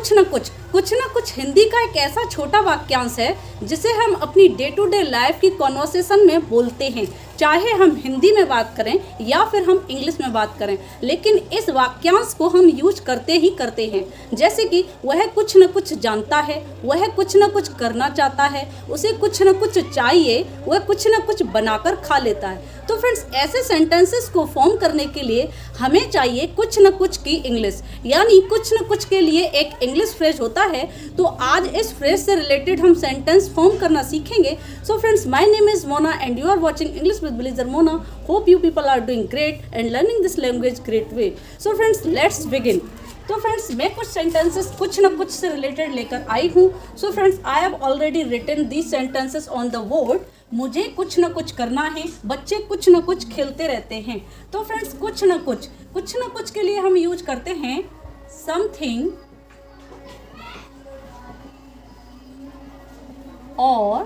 कुछ ना कुछ हिंदी का एक ऐसा छोटा वाक्यांश है जिसे हम अपनी डे टू डे लाइफ की कॉन्वर्सेशन में बोलते हैं, चाहे हम हिंदी में बात करें या फिर हम इंग्लिश में बात करें, लेकिन इस वाक्यांश को हम यूज करते ही करते हैं। जैसे कि वह कुछ न कुछ जानता है, वह कुछ न कुछ करना चाहता है, उसे कुछ न कुछ चाहिए, वह कुछ न कुछ बनाकर खा लेता है। तो फ्रेंड्स, ऐसे सेंटेंसेस को फॉर्म करने के लिए हमें चाहिए कुछ न कुछ की इंग्लिश, यानी कुछ न कुछ के लिए एक इंग्लिश फ्रेज होता है। तो आज इस फ्रेज से रिलेटेड हम सेंटेंस फॉर्म करना सीखेंगे। So friends, my name is Mona and you are watching English with blazer Mona. Hope you people are doing great and learning this language great way. So friends, let's begin. तो friends, मैं कुछ sentences कुछ न कुछ से related लेकर आई हूँ। So friends, I have already written these sentences on the board. मुझे कुछ न कुछ करना है, बच्चे कुछ न कुछ खेलते रहते हैं। तो फ्रेंड्स, कुछ न कुछ के लिए हम यूज करते हैं समथिंग और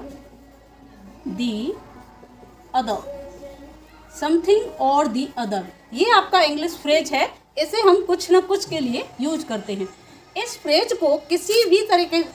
दी अदर। समथिंग और दी अदर, ये आपका इंग्लिश फ्रेज है। इसे हम कुछ न कुछ के लिए यूज करते हैं। इस फ्रेज को किसी भी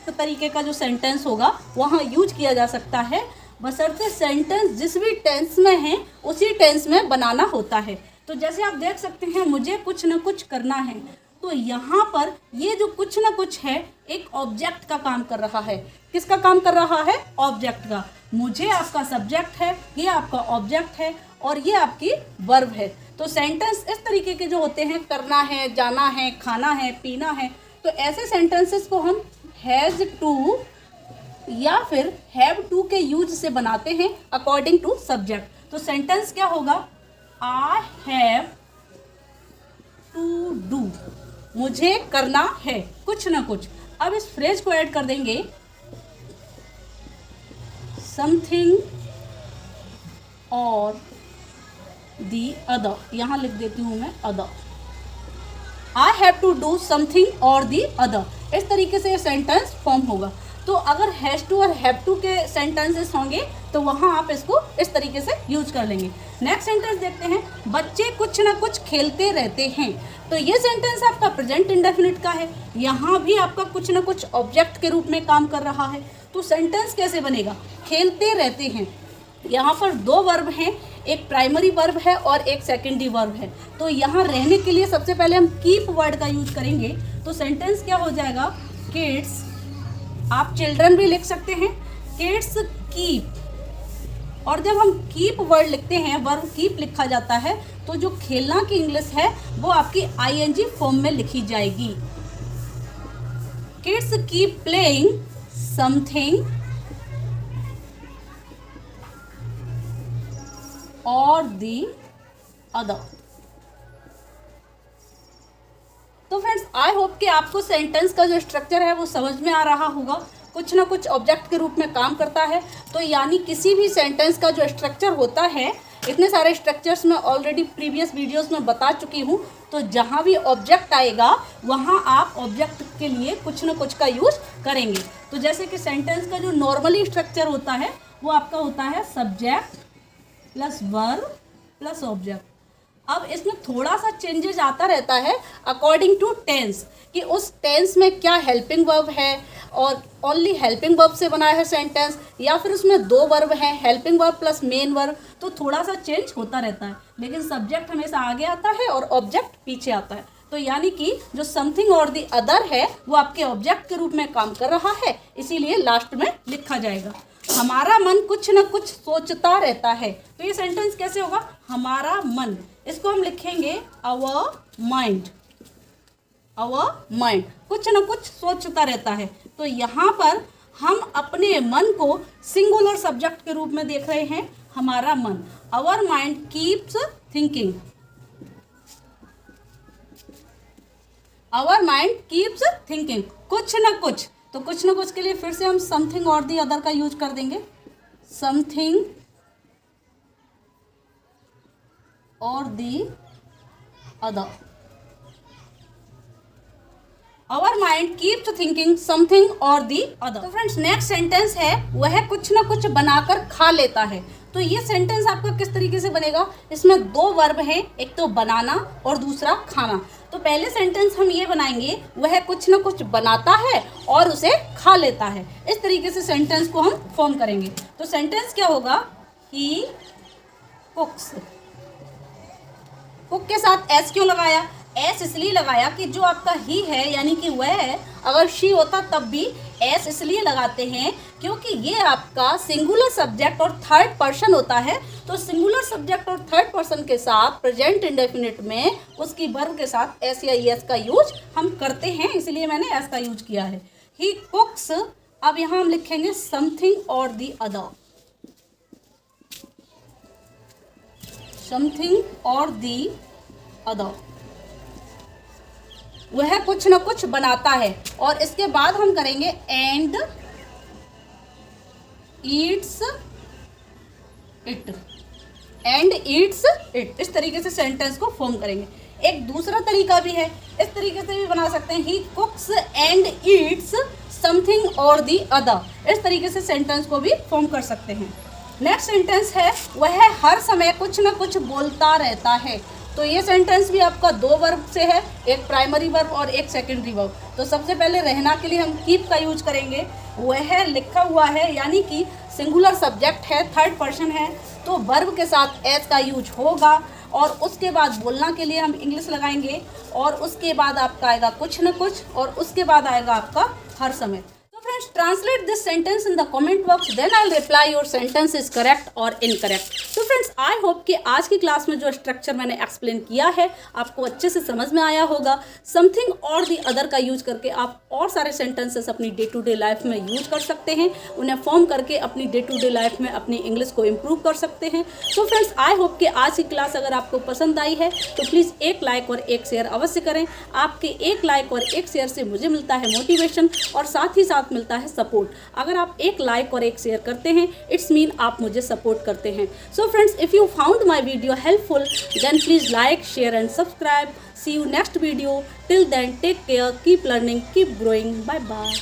तरीके का जो सेंटेंस होगा वहाँ यूज किया जा सकता है, बशर्ते सेंटेंस जिस भी टेंस में है उसी टेंस में बनाना होता है। तो जैसे आप देख सकते हैं, मुझे कुछ न कुछ करना है, तो यहाँ पर ये जो कुछ न कुछ है एक ऑब्जेक्ट का काम कर रहा है। किसका काम कर रहा है? ऑब्जेक्ट का। मुझे आपका सब्जेक्ट है, ये आपका ऑब्जेक्ट है और ये आपकी वर्ब है। तो सेंटेंस इस तरीके के जो होते हैं, करना है, जाना है, खाना है, पीना है, तो ऐसे सेंटेंसेस को हम हैज़ टू या फिर हैव टू के यूज से बनाते हैं अकॉर्डिंग टू सब्जेक्ट। तो सेंटेंस क्या होगा? आई हैव टू डू, मुझे करना है कुछ ना कुछ। अब इस फ्रेज को ऐड कर देंगे समथिंग और दी अदर। यहाँ लिख देती हूँ मैं other. I have to do something और दी अदर। इस तरीके से ये सेंटेंस फॉर्म होगा। तो अगर हैज़ टू और हैव टू के सेंटेंसेस होंगे तो वहाँ आप इसको इस तरीके से यूज कर लेंगे। नेक्स्ट सेंटेंस देखते हैं, बच्चे कुछ ना कुछ खेलते रहते हैं। तो ये सेंटेंस आपका प्रेजेंट इंडेफिनिट का है। यहाँ भी आपका कुछ ना कुछ ऑब्जेक्ट के रूप में काम कर रहा है। तो सेंटेंस कैसे बनेगा? खेलते रहते हैं। यहाँ पर दो वर्ब हैं, एक प्राइमरी वर्ब है और एक सेकेंडरी वर्ब है। तो यहाँ रहने के लिए सबसे पहले हम कीप वर्ड का यूज करेंगे। तो सेंटेंस क्या हो जाएगा? किड्स, आप चिल्ड्रन भी लिख सकते हैं, किड्स कीप। और जब हम कीप वर्ड लिखते हैं, वर्ब कीप लिखा जाता है, तो जो खेलना की इंग्लिश है वो आपकी आईएनजी फॉर्म में लिखी जाएगी। किड्स कीप प्लेइंग समथिंग और दी अदर। तो फ्रेंड्स, आई होप कि आपको सेंटेंस का जो स्ट्रक्चर है वो समझ में आ रहा होगा। कुछ ना कुछ ऑब्जेक्ट के रूप में काम करता है। तो यानी किसी भी सेंटेंस का जो स्ट्रक्चर होता है, इतने सारे स्ट्रक्चर्स मैं ऑलरेडी प्रीवियस वीडियोस में बता चुकी हूँ। तो जहाँ भी ऑब्जेक्ट आएगा वहाँ आप ऑब्जेक्ट के लिए कुछ ना कुछ का यूज करेंगे। तो जैसे कि सेंटेंस का जो नॉर्मली स्ट्रक्चर होता है वो आपका होता है subject plus verb plus object. अब इसमें थोड़ा सा चेंजेस आता रहता है अकॉर्डिंग टू टेंस, कि उस टेंस में क्या हेल्पिंग वर्ब है और ओनली हेल्पिंग वर्ब से बना है सेंटेंस, या फिर उसमें दो वर्ब हैं, helping verb plus main verb. तो थोड़ा सा चेंज होता रहता है, लेकिन सब्जेक्ट हमेशा आगे आता है और ऑब्जेक्ट पीछे आता है। तो यानी कि जो समथिंग और दी अदर है वो आपके ऑब्जेक्ट के रूप में काम कर रहा है, इसीलिए लास्ट में लिखा जाएगा। हमारा मन कुछ न कुछ सोचता रहता है। तो ये सेंटेंस कैसे होगा? हमारा मन, इसको हम लिखेंगे आवर माइंड। आवर माइंड कुछ न कुछ सोचता रहता है। तो यहाँ पर हम अपने मन को सिंगुलर सब्जेक्ट के रूप में देख रहे हैं, हमारा मन। Our mind keeps thinking. Our mind keeps thinking कुछ न कुछ। तो कुछ न कुछ के लिए फिर से हम समथिंग और दी अदर का यूज कर देंगे। समथिंग और the other. Our mind keeps thinking something और दी अदर। तो फ्रेंड्स, नेक्स्ट सेंटेंस है, वह कुछ न कुछ बनाकर खा लेता है। तो ये सेंटेंस आपका किस तरीके से बनेगा? इसमें दो वर्ब हैं, एक तो बनाना और दूसरा खाना। तो तो पहले सेंटेंस हम ये बनाएंगे, वह कुछ ना कुछ बनाता है और उसे खा लेता है। इस तरीके से सेंटेंस को हम फॉर्म करेंगे। तो सेंटेंस क्या होगा, ही कुक्स। कुक के साथ एस क्यों लगाया, एस इसलिए लगाया कि जो आपका ही है यानी कि वह है, अगर शी होता तब भी एस इसलिए लगाते हैं क्योंकि ये आपका सिंगुलर सब्जेक्ट और थर्ड पर्सन होता है। तो सिंगुलर सब्जेक्ट और थर्ड पर्सन के साथ प्रेजेंट इंडेफिनिट में उसकी वर्ब के साथ एस या एस का यूज हम करते हैं, इसलिए मैंने एस का यूज किया है। ही कुक्स, अब यहाँ हम लिखेंगे समथिंग और दी अदर, समथिंग और दी अदर, वह कुछ न कुछ बनाता है। और इसके बाद हम करेंगे and Yeats it, and Yeats it. इस तरीके से सेंटेंस को फॉर्म करेंगे। एक दूसरा तरीका भी है, इस तरीके से भी बना सकते हैं, ही कुक्स एंड ईट्स समथिंग और दी अदर। इस तरीके से सेंटेंस को भी फॉर्म कर सकते हैं। नेक्स्ट सेंटेंस है, वह हर समय कुछ न कुछ बोलता रहता है। तो ये सेंटेंस भी आपका दो वर्ब से है, एक प्राइमरी वर्ब और एक सेकेंडरी वर्ब। तो सबसे पहले रहना के लिए हम कीप का यूज करेंगे। वह लिखा हुआ है यानी कि सिंगुलर सब्जेक्ट है, थर्ड पर्सन है, तो वर्ब के साथ एस का यूज होगा। और उसके बाद बोलना के लिए हम इंग्लिश लगाएंगे, और उसके बाद आपका आएगा कुछ न कुछ, और उसके बाद आएगा आपका हर समय। Friends, translate this sentence in the comment box, then I'll reply your sentence is correct or incorrect. तो फ्रेंड्स, आई होप कि आज की क्लास में जो स्ट्रक्चर मैंने एक्सप्लेन किया है आपको अच्छे से समझ में आया होगा। समथिंग और दी अदर का यूज करके आप और सारे सेंटेंसेस अपनी डे टू डे लाइफ में यूज कर सकते हैं, उन्हें फॉर्म करके अपनी डे टू डे लाइफ में अपनी इंग्लिश को इम्प्रूव कर सकते हैं। तो फ्रेंड्स, आई होप कि आज की क्लास अगर आपको पसंद आई है तो प्लीज़ एक लाइक और एक शेयर अवश्य करें। आपके एक लाइक और एक शेयर से मुझे मिलता है मोटिवेशन और साथ ही साथ मिलता है सपोर्ट। अगर आप एक लाइक और एक शेयर करते हैं, इट्स मीन आप मुझे सपोर्ट करते हैं। So friends, if you found my video helpful, then please like, share and subscribe. See you next video. Till then, take care, keep learning, keep growing. Bye bye.